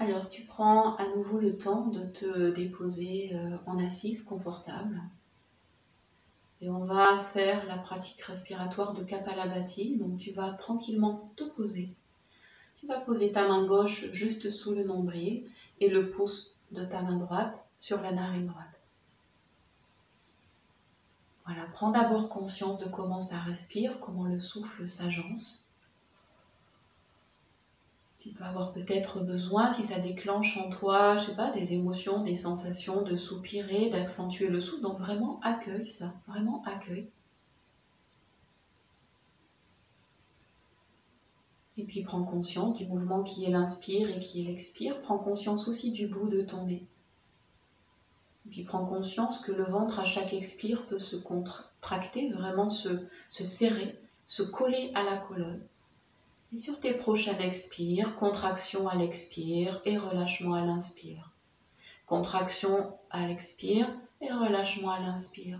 Alors, tu prends à nouveau le temps de te déposer en assise confortable. Et on va faire la pratique respiratoire de Kapalabhati. Donc, tu vas tranquillement te poser. Tu vas poser ta main gauche juste sous le nombril et le pouce de ta main droite sur la narine droite. Voilà, prends d'abord conscience de comment ça respire, comment le souffle s'agence. Tu peux avoir peut-être besoin, si ça déclenche en toi, je sais pas, des émotions, des sensations, de soupirer, d'accentuer le souffle. Donc vraiment accueille ça, vraiment accueille. Et puis prends conscience du mouvement qui est l'inspire et qui est l'expire. Prends conscience aussi du bout de ton nez. Et puis prends conscience que le ventre à chaque expire peut se contracter, vraiment se serrer, se coller à la colonne. Et sur tes prochaines expires, contraction à l'expire et relâchement à l'inspire. Contraction à l'expire et relâchement à l'inspire.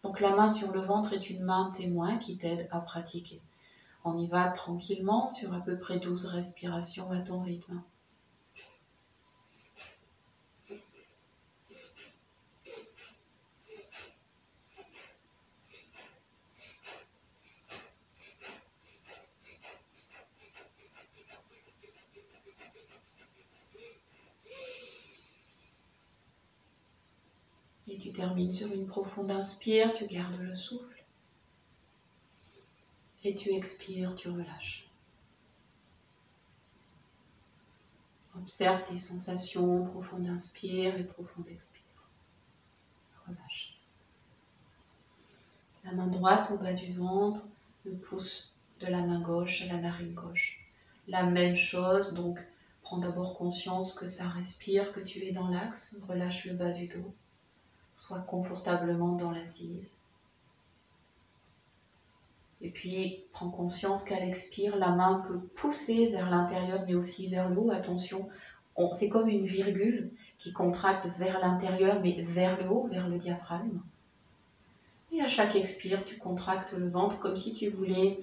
Donc la main sur le ventre est une main témoin qui t'aide à pratiquer. On y va tranquillement sur à peu près 12 respirations à ton rythme. Et tu termines sur une profonde inspire, tu gardes le souffle. Et tu expires, tu relâches. Observe tes sensations, profonde inspire et profonde expire. Relâche. La main droite au bas du ventre, le pouce de la main gauche à la narine gauche. La même chose, donc prends d'abord conscience que ça respire, que tu es dans l'axe, relâche le bas du dos. Sois confortablement dans l'assise. Et puis, prends conscience qu'à l'expire, la main peut pousser vers l'intérieur, mais aussi vers le haut. Attention, c'est comme une virgule qui contracte vers l'intérieur, mais vers le haut, vers le diaphragme. Et à chaque expire, tu contractes le ventre comme si tu voulais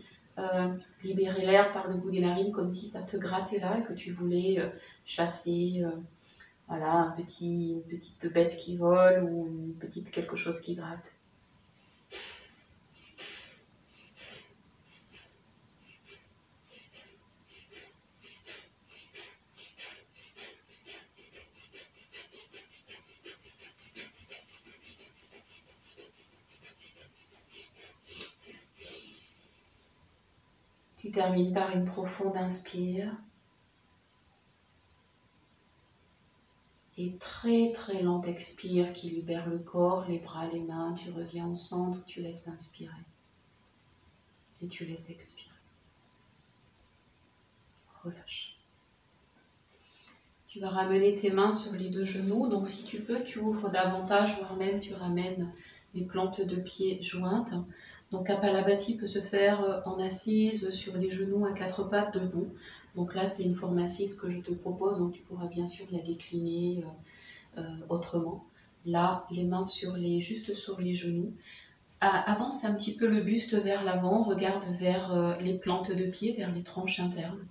libérer l'air par le bout des narines, comme si ça te grattait là et que tu voulais chasser voilà, une petite bête qui vole ou une petite quelque chose qui gratte. Tu termines par une profonde inspire. Et très très lente expire qui libère le corps, les bras, les mains. Tu reviens au centre, tu laisses inspirer. Et tu laisses expirer. Relâche. Tu vas ramener tes mains sur les deux genoux. Donc si tu peux, tu ouvres davantage, voire même tu ramènes les plantes de pied jointes. Donc Kapalabhati peut se faire en assise, sur les genoux, à quatre pattes, debout. Donc là, c'est une forme assise que je te propose. Donc tu pourras bien sûr la décliner autrement. Là, les mains juste sur les genoux. Avance un petit peu le buste vers l'avant. Regarde vers les plantes de pied, vers les tranches internes.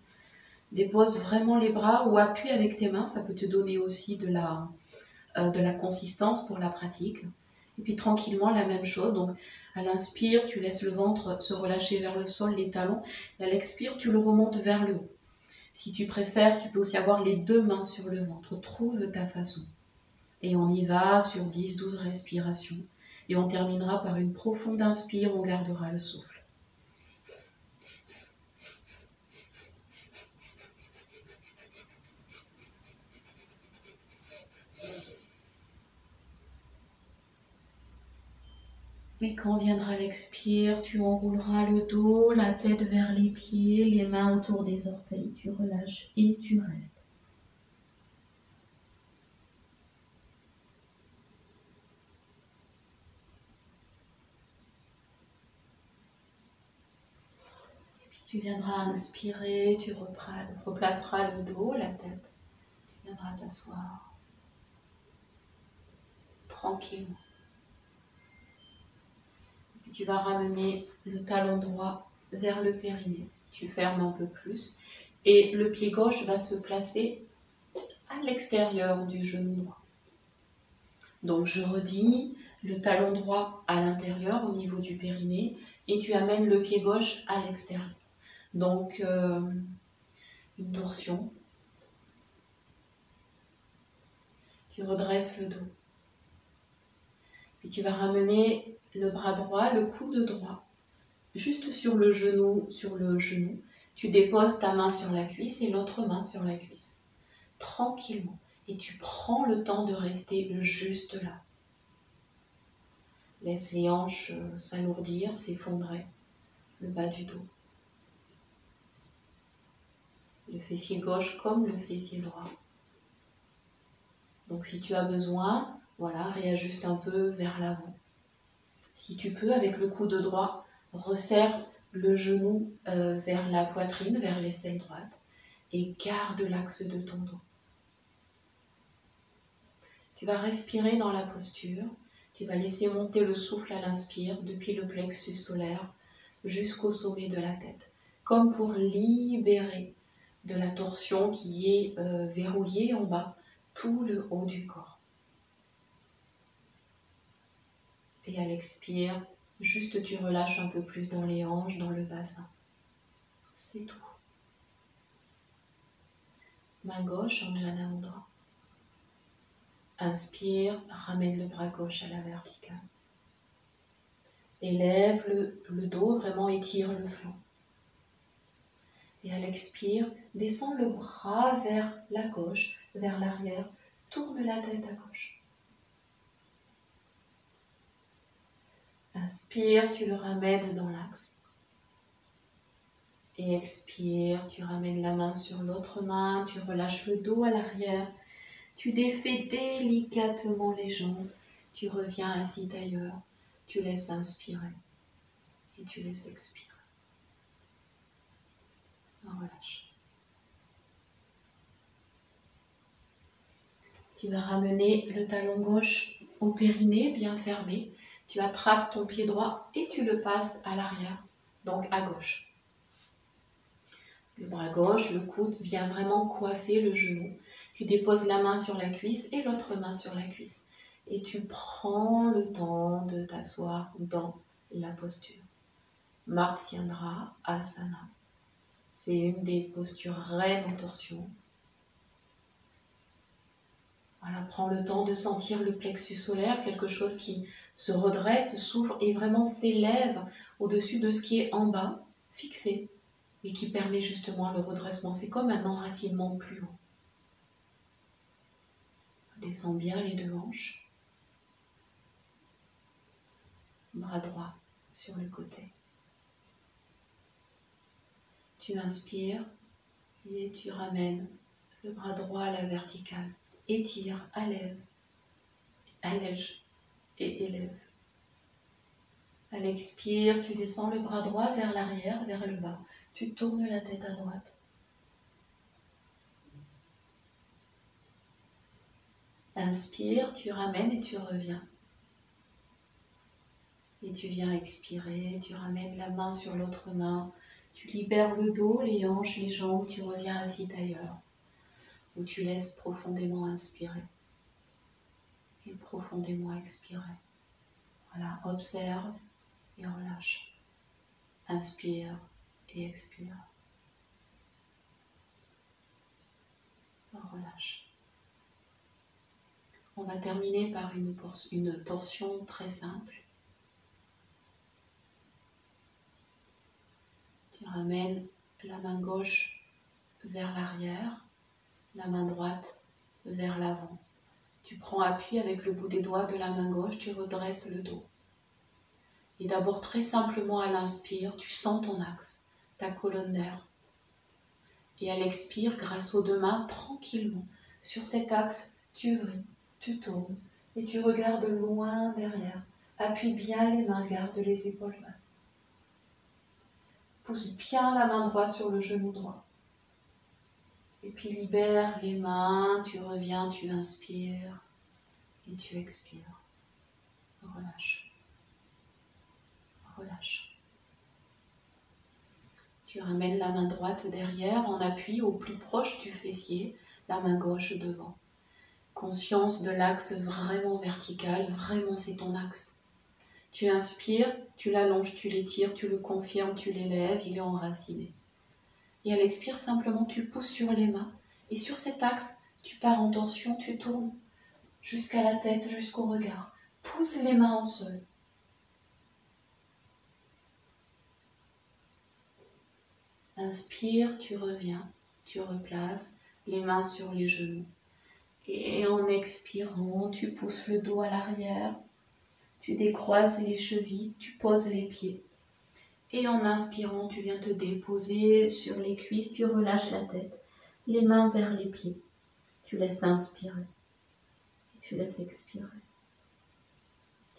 Dépose vraiment les bras ou appuie avec tes mains, ça peut te donner aussi de la consistance pour la pratique. Et puis tranquillement, la même chose. Donc à l'inspire, tu laisses le ventre se relâcher vers le sol, les talons. Et à l'expire, tu le remontes vers le haut. Si tu préfères, tu peux aussi avoir les deux mains sur le ventre. Trouve ta façon. Et on y va sur 10-12 respirations. Et on terminera par une profonde inspire, on gardera le souffle. Et quand viendra l'expire, tu enrouleras le dos, la tête vers les pieds, les mains autour des orteils. Tu relâches et tu restes. Puis tu viendras inspirer, tu replaceras le dos, la tête. Tu viendras t'asseoir tranquillement. Puis tu vas ramener le talon droit vers le périnée. Tu fermes un peu plus. Et le pied gauche va se placer à l'extérieur du genou droit. Donc je redis, le talon droit à l'intérieur au niveau du périnée et tu amènes le pied gauche à l'extérieur. Donc une torsion. Tu redresses le dos. Puis tu vas ramener le bras droit, le coude droit, juste sur le genou. Tu déposes ta main sur la cuisse et l'autre main sur la cuisse. Tranquillement. Et tu prends le temps de rester juste là. Laisse les hanches s'alourdir, s'effondrer, le bas du dos. Le fessier gauche comme le fessier droit. Donc si tu as besoin, voilà, réajuste un peu vers l'avant. Si tu peux, avec le coude droit, resserre le genou vers la poitrine, vers l'aisselle droite et garde l'axe de ton dos. Tu vas respirer dans la posture. Tu vas laisser monter le souffle à l'inspire depuis le plexus solaire jusqu'au sommet de la tête, comme pour libérer de la torsion qui est verrouillée en bas, tout le haut du corps. Et à l'expire, juste tu relâches un peu plus dans les hanches, dans le bassin. C'est tout. Main gauche, Anjana Mudra. Inspire, ramène le bras gauche à la verticale. Élève le dos, vraiment étire le flanc. Et à l'expire, descends le bras vers la gauche, vers l'arrière, tourne la tête à gauche. Inspire, tu le ramènes dans l'axe. Et expire, tu ramènes la main sur l'autre main, tu relâches le dos à l'arrière, tu défais délicatement les jambes, tu reviens assis d'ailleurs, tu laisses inspirer et tu laisses expirer. Relâche. Tu vas ramener le talon gauche au périnée, bien fermé. Tu attrapes ton pied droit et tu le passes à l'arrière, donc à gauche. Le bras gauche, le coude vient vraiment coiffer le genou. Tu déposes la main sur la cuisse et l'autre main sur la cuisse. Et tu prends le temps de t'asseoir dans la posture. Martsyendra Asana. C'est une des postures reines en torsion. Voilà, prends le temps de sentir le plexus solaire, quelque chose qui se redresse, s'ouvre et vraiment s'élève au-dessus de ce qui est en bas, fixé, et qui permet justement le redressement. C'est comme un enracinement plus haut. Descends bien les deux hanches. Bras droit sur le côté. Tu inspires et tu ramènes le bras droit à la verticale. Étire, allège et élève. À l'expire, tu descends le bras droit vers l'arrière, vers le bas. Tu tournes la tête à droite. Inspire, tu ramènes et tu reviens. Et tu viens expirer, tu ramènes la main sur l'autre main. Tu libères le dos, les hanches, les jambes, tu reviens assis d'ailleurs. Où tu laisses profondément inspirer. Et profondément expirer. Voilà, observe et relâche. Inspire et expire. Relâche. On va terminer par une torsion très simple. Tu ramènes la main gauche vers l'arrière, la main droite vers l'avant. Tu prends appui avec le bout des doigts de la main gauche, tu redresses le dos. Et d'abord très simplement à l'inspire, tu sens ton axe, ta colonne d'air. Et à l'expire, grâce aux deux mains, tranquillement, sur cet axe, tu vrilles, tu tournes et tu regardes loin derrière. Appuie bien les mains, garde les épaules basses. Pousse bien la main droite sur le genou droit. Et puis libère les mains, tu reviens, tu inspires et tu expires. Relâche. Relâche. Tu ramènes la main droite derrière en appui au plus proche du fessier, la main gauche devant. Conscience de l'axe vraiment vertical, vraiment c'est ton axe. Tu inspires, tu l'allonges, tu l'étires, tu le confirmes, tu l'élèves, il est enraciné. Et à l'expire, simplement tu pousses sur les mains. Et sur cet axe, tu pars en torsion, tu tournes jusqu'à la tête, jusqu'au regard. Pousse les mains au sol. Inspire, tu reviens, tu replaces les mains sur les genoux. Et en expirant, tu pousses le dos à l'arrière, tu décroises les chevilles, tu poses les pieds. Et en inspirant, tu viens te déposer sur les cuisses, tu relâches la tête, les mains vers les pieds. Tu laisses inspirer et tu laisses expirer.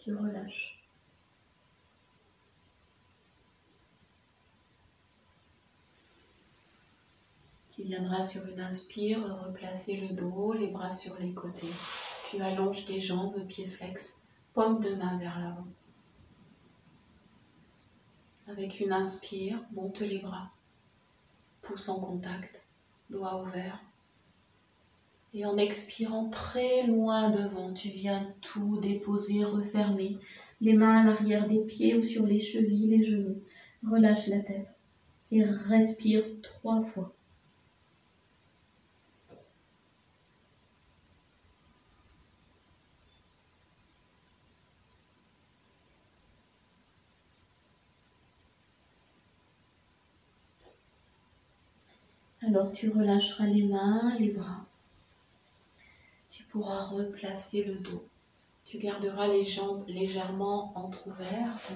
Tu relâches. Tu viendras sur une inspire, replacer le dos, les bras sur les côtés. Tu allonges tes jambes, pieds flex, paume de main vers l'avant. Avec une inspire, monte les bras, pouce en contact, doigts ouverts. Et en expirant très loin devant, tu viens tout déposer, refermer. Les mains à l'arrière des pieds ou sur les chevilles, les genoux. Relâche la tête et respire 3 fois. Alors tu relâcheras les mains, les bras. Tu pourras replacer le dos. Tu garderas les jambes légèrement entr'ouvertes.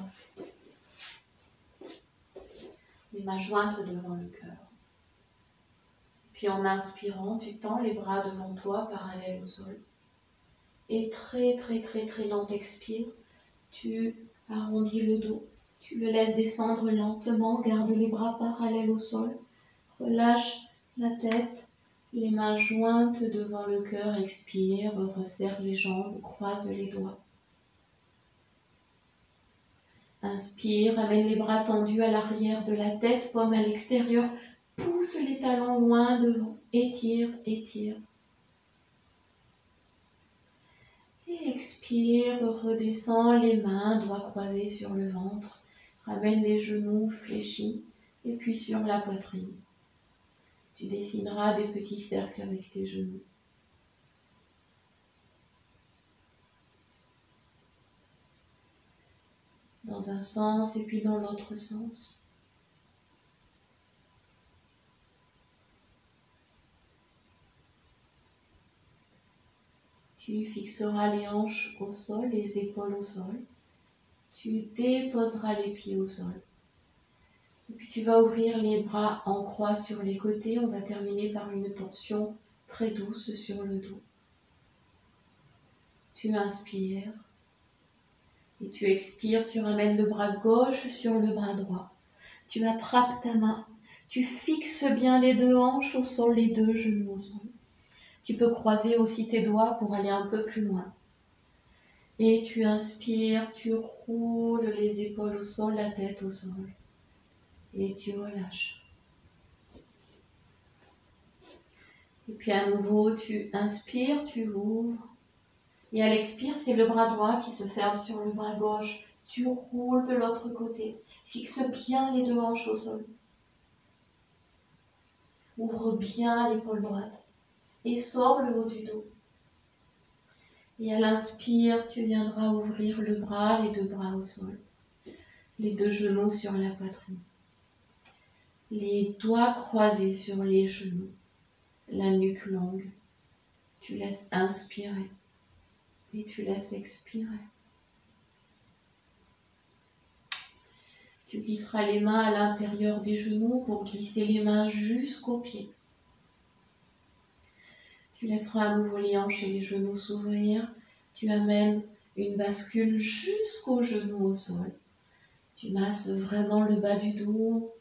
Les mains jointes devant le cœur. Puis en inspirant, tu tends les bras devant toi, parallèles au sol. Et très lente expire. Tu arrondis le dos. Tu le laisses descendre lentement. Garde les bras parallèles au sol. Relâche la tête. Les mains jointes devant le cœur. Expire. Resserre les jambes. Croise les doigts. Inspire. Amène les bras tendus à l'arrière de la tête. Paume à l'extérieur. Pousse les talons loin devant. Étire, étire. Et expire, redescends les mains, doigts croisés sur le ventre. Ramène les genoux fléchis et puis sur la poitrine. Tu dessineras des petits cercles avec tes genoux. Dans un sens et puis dans l'autre sens. Tu fixeras les hanches au sol, les épaules au sol. Tu déposeras les pieds au sol. Et puis tu vas ouvrir les bras en croix sur les côtés. On va terminer par une torsion très douce sur le dos. Tu inspires. Et tu expires, tu ramènes le bras gauche sur le bras droit. Tu attrapes ta main. Tu fixes bien les 2 hanches au sol, les 2 genoux au sol. Tu peux croiser aussi tes doigts pour aller un peu plus loin. Et tu inspires, tu roules les épaules au sol, la tête au sol. Et tu relâches. Et puis à nouveau, tu inspires, tu ouvres. Et à l'expire, c'est le bras droit qui se ferme sur le bras gauche. Tu roules de l'autre côté. Fixe bien les 2 hanches au sol. Ouvre bien l'épaule droite. Et sors le haut du dos. Et à l'inspire, tu viendras ouvrir le bras, les 2 bras au sol. Les 2 genoux sur la poitrine. Les doigts croisés sur les genoux. La nuque longue. Tu laisses inspirer. Et tu laisses expirer. Tu glisseras les mains à l'intérieur des genoux pour glisser les mains jusqu'aux pieds. Tu laisseras à nouveau les hanches et les genoux s'ouvrir. Tu amènes une bascule jusqu'aux genoux au sol. Tu masses vraiment le bas du dos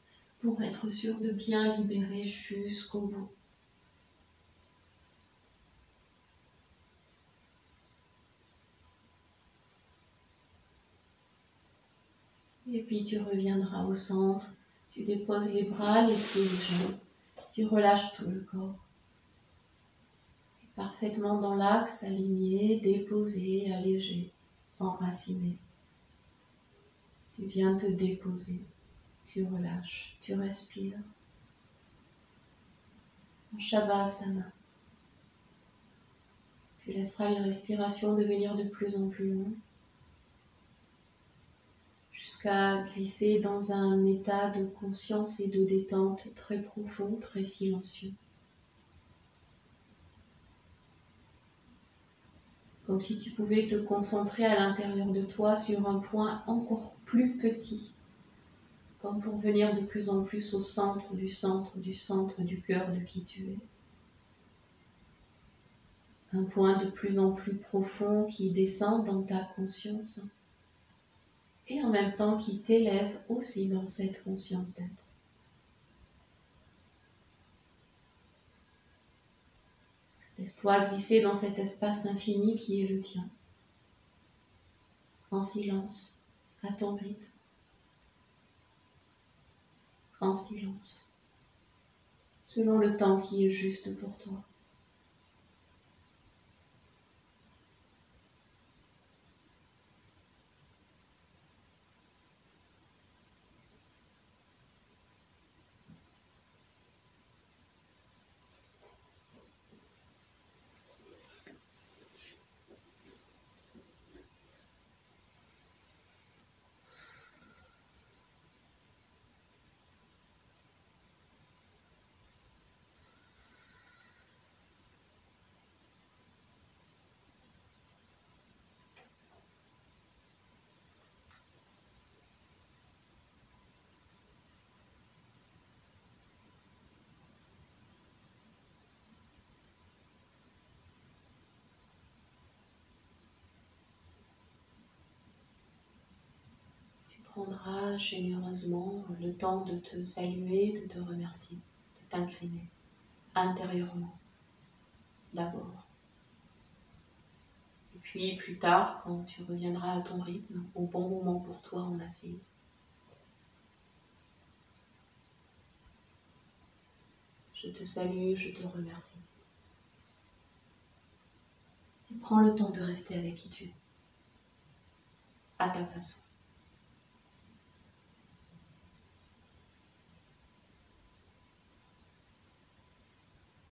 pour être sûr de bien libérer jusqu'au bout. Et puis tu reviendras au centre. Tu déposes les bras, les pieds, les jambes. Tu relâches tout le corps. Parfaitement dans l'axe, aligné, déposé, allégé, enraciné. Tu viens te déposer, tu relâches, tu respires. En Shavasana, tu laisseras les respirations devenir de plus en plus longues jusqu'à glisser dans un état de conscience et de détente très profond, très silencieux. Comme si tu pouvais te concentrer à l'intérieur de toi sur un point encore plus petit, comme pour venir de plus en plus au centre du centre du centre du cœur de qui tu es. Un point de plus en plus profond qui descend dans ta conscience et en même temps qui t'élève aussi dans cette conscience d'être. Laisse-toi glisser dans cet espace infini qui est le tien, en silence, à ton rythme, en silence, selon le temps qui est juste pour toi. Tu prendras généreusement le temps de te saluer, de te remercier, de t'incliner intérieurement d'abord. Et puis plus tard, quand tu reviendras à ton rythme, au bon moment pour toi en assise, je te salue, je te remercie. Et prends le temps de rester avec qui tu es, à ta façon.